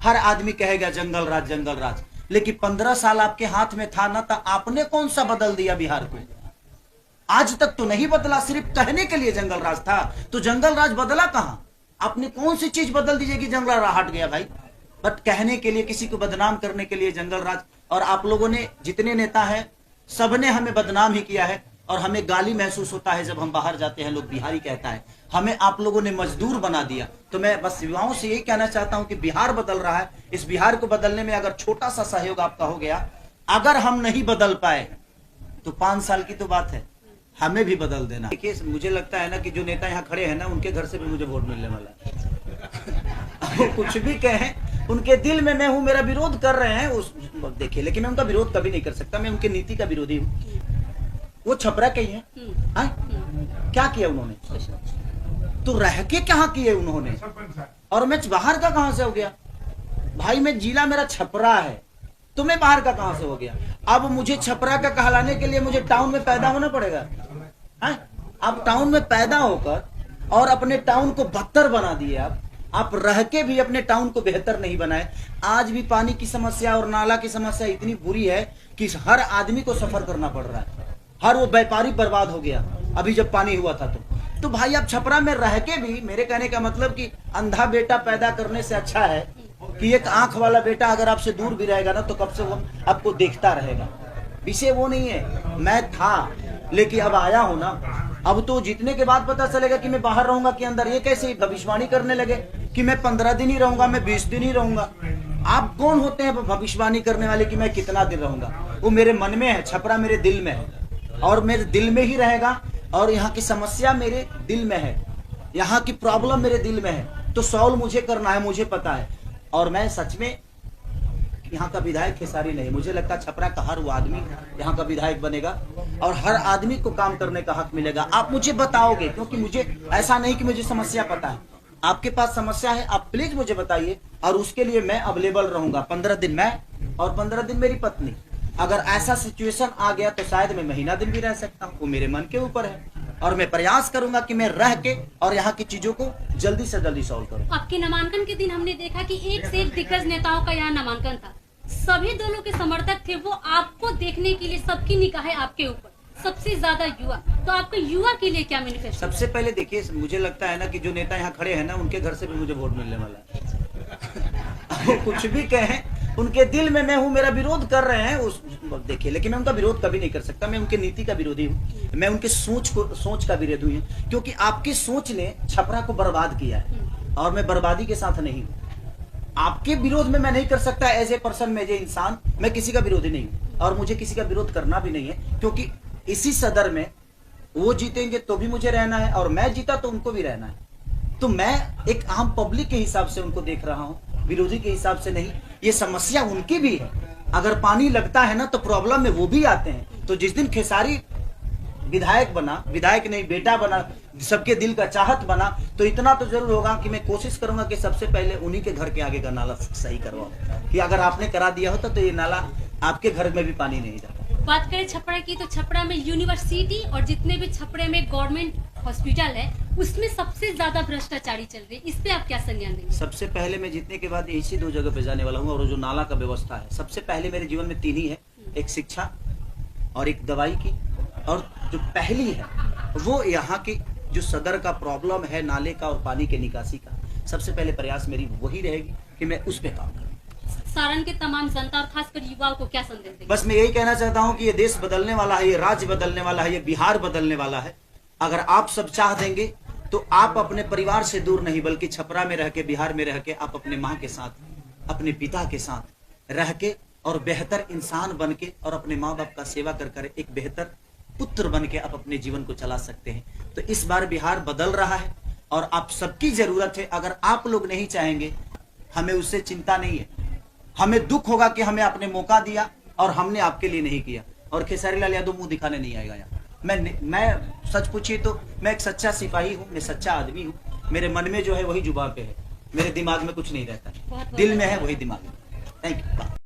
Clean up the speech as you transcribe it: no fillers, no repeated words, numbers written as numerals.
हर आदमी कहेगा जंगल राज जंगल राज, लेकिन 15 साल आपके हाथ में था ना, तो आपने कौन सा बदल दिया बिहार को? आज तक तो नहीं बदला, सिर्फ कहने के लिए जंगल राज था। तो जंगल राज बदला कहां? आपने कौन सी चीज बदल दीजिए कि जंगल राज हट गया भाई? बट कहने के लिए, किसी को बदनाम करने के लिए जंगल राज। और आप लोगों ने, जितने नेता हैं, सबने हमें बदनाम ही किया है। और हमें गाली महसूस होता है जब हम बाहर जाते हैं, लोग बिहारी कहता है। हमें आप लोगों ने मजदूर बना दिया। तो मैं बस युवाओं से यही कहना चाहता हूं कि बिहार बदल रहा है। इस बिहार को बदलने में अगर छोटा सा सहयोग आपका हो गया, अगर हम नहीं बदल पाए तो 5 साल की तो बात है, हमें भी बदल देना। देखिए, मुझे लगता है ना कि जो नेता यहाँ खड़े हैं ना, उनके घर से भी मुझे वोट मिलने वाला है। वो कुछ भी कहें, उनके दिल में मैं हूं, मेरा विरोध कर रहे हैं उस, देखिए, लेकिन मैं उनका विरोध कभी नहीं कर सकता। मैं उनकी नीति का विरोधी हूँ। वो छपरा के ही हैं। क्या किया उन्होंने? तो रह के क्या किए उन्होंने? और मैं बाहर का कहां से हो गया भाई? मैं जिला मेरा छपरा है, तो मैं बाहर का कहां से हो गया? अब मुझे छपरा का कहलाने के लिए मुझे टाउन में पैदा होना पड़ेगा। आप टाउन में पैदा होकर और अपने टाउन को बदतर बना दिए। आप रह के भी अपने टाउन को बेहतर नहीं बनाए। आज भी पानी की समस्या और नाला की समस्या इतनी बुरी है कि हर आदमी को सफर करना पड़ रहा है। हर वो व्यापारी बर्बाद हो गया अभी जब पानी हुआ था। तो भाई, आप छपरा में रह के भी, मेरे कहने का मतलब कि अंधा बेटा पैदा करने से अच्छा है कि एक आंख वाला बेटा अगर आपसे दूर भी रहेगा ना, तो कब से वो आपको देखता रहेगा। विषय वो नहीं है। मैं था, लेकिन अब आया हूं ना। अब तो जीतने के बाद पता चलेगा कि मैं बाहर रहूंगा कि अंदर। ये कैसे भविष्यवाणी करने लगे कि मैं 15 दिन ही रहूंगा, मैं 20 दिन ही रहूंगा। आप कौन होते हैं भविष्यवाणी करने वाले कि मैं कितना दिन रहूंगा? वो मेरे मन में है, छपरा मेरे दिल में है और मेरे दिल में ही रहेगा। और यहाँ की समस्या मेरे दिल में है, यहाँ की प्रॉब्लम मेरे दिल में है, तो सॉल्व मुझे करना है, मुझे पता है। और मैं सच में यहाँ का विधायक खेसारी नहीं, मुझे लगता है छपरा का हर वो आदमी यहाँ का विधायक बनेगा और हर आदमी को काम करने का हक मिलेगा। आप मुझे बताओगे, क्योंकि मुझे ऐसा नहीं कि मुझे समस्या पता है। आपके पास समस्या है, आप प्लीज मुझे बताइए और उसके लिए मैं अवेलेबल रहूंगा। 15 दिन मैं और 15 दिन मेरी पत्नी। अगर ऐसा सिचुएशन आ गया तो शायद मैं महीना दिन भी रह सकता हूँ, वो मेरे मन के ऊपर है। और मैं प्रयास करूंगा कि मैं रह के और यहाँ की चीजों को जल्दी से जल्दी सॉल्व करूँ। आपके नामांकन के दिन हमने देखा कि एक से एक दिग्गज नेताओं का यहाँ नामांकन था। सभी दलों के समर्थक थे, वो आपको देखने के लिए सबकी निगाहें आपके ऊपर, सबसे ज्यादा युवा। तो आपके युवा के लिए क्या मैनिफेस्टो? सबसे पहले देखिए, मुझे लगता है ना कि जो नेता यहाँ खड़े हैं ना, उनके घर से भी मुझे वोट मिलने वाला है। वो कुछ भी कहें, उनके दिल में मैं हूं, मेरा विरोध कर रहे हैं उस, देखिए, लेकिन मैं उनका विरोध कभी नहीं कर सकता। मैं उनकी नीति का विरोधी हूँ, मैं उनके सोच का विरोधी हूँ। क्योंकि आपकी सोच ने छपरा को बर्बाद किया है और मैं बर्बादी के साथ नहीं हूँ। आपके विरोध में मैं नहीं कर सकता। एज ए पर्सन, में जे इंसान, मैं किसी का विरोधी नहीं हूँ और मुझे किसी का विरोध करना भी नहीं है। क्योंकि इसी सदर में वो जीतेंगे तो भी मुझे रहना है और मैं जीता तो उनको भी रहना है। तो मैं एक आम पब्लिक के हिसाब से उनको देख रहा हूँ, विरोधी के हिसाब से नहीं। ये समस्या उनकी भी है। अगर पानी लगता है ना, तो प्रॉब्लम में वो भी आते हैं। तो जिस दिन खेसारी विधायक बना, विधायक नहीं बेटा बना, सबके दिल का चाहत बना, तो इतना तो जरूर होगा कि मैं कोशिश करूंगा कि सबसे पहले उन्हीं के घर के आगे का नाला सही करवाऊं। कि अगर आपने करा दिया होता तो ये नाला आपके घर में भी पानी नहीं जाता। बात करें छपरा की, तो छपरा में यूनिवर्सिटी और जितने भी छपरे में गवर्नमेंट हॉस्पिटल है, उसमें सबसे ज्यादा भ्रष्टाचारी चल रही है। इस पे आप क्या संज्ञान देंगे? सबसे पहले मैं जीतने के बाद इसी 2 जगह पे जाने वाला हूँ। और जो नाला का व्यवस्था है, सबसे पहले मेरे जीवन में 3 ही है, एक शिक्षा और एक दवाई की। और जो पहली है वो यहाँ की जो सदर का प्रॉब्लम है, नाले का और पानी के निकासी का, सबसे पहले प्रयास मेरी वही रहेगी कि मैं उस पे काम करूँ। सारण के तमाम जनता और खासकर युवाओं को क्या संदेश देंगे? बस मैं यही कहना चाहता हूँ कि ये देश बदलने वाला है, ये राज्य बदलने वाला है, ये बिहार बदलने वाला है। अगर आप सब चाह देंगे तो आप अपने परिवार से दूर नहीं, बल्कि छपरा में रह के, बिहार में रह के, आप अपने माँ के साथ, अपने पिता के साथ रह के और बेहतर इंसान बन के और अपने माँ बाप का सेवा कर एक बेहतर पुत्र बन के आप अपने जीवन को चला सकते हैं। तो इस बार बिहार बदल रहा है और आप सबकी जरूरत है। अगर आप लोग नहीं चाहेंगे, हमें उससे चिंता नहीं है। हमें दुख होगा कि हमें आपने मौका दिया और हमने आपके लिए नहीं किया। और खेसारी लाल यादव मुंह दिखाने नहीं आएगा यहाँ। मैं सच पूछिए तो मैं एक सच्चा सिपाही हूँ, मैं सच्चा आदमी हूँ। मेरे मन में जो है वही जुबान पे है, मेरे दिमाग में कुछ नहीं रहता, दिल में है वही दिमाग में। Thank you.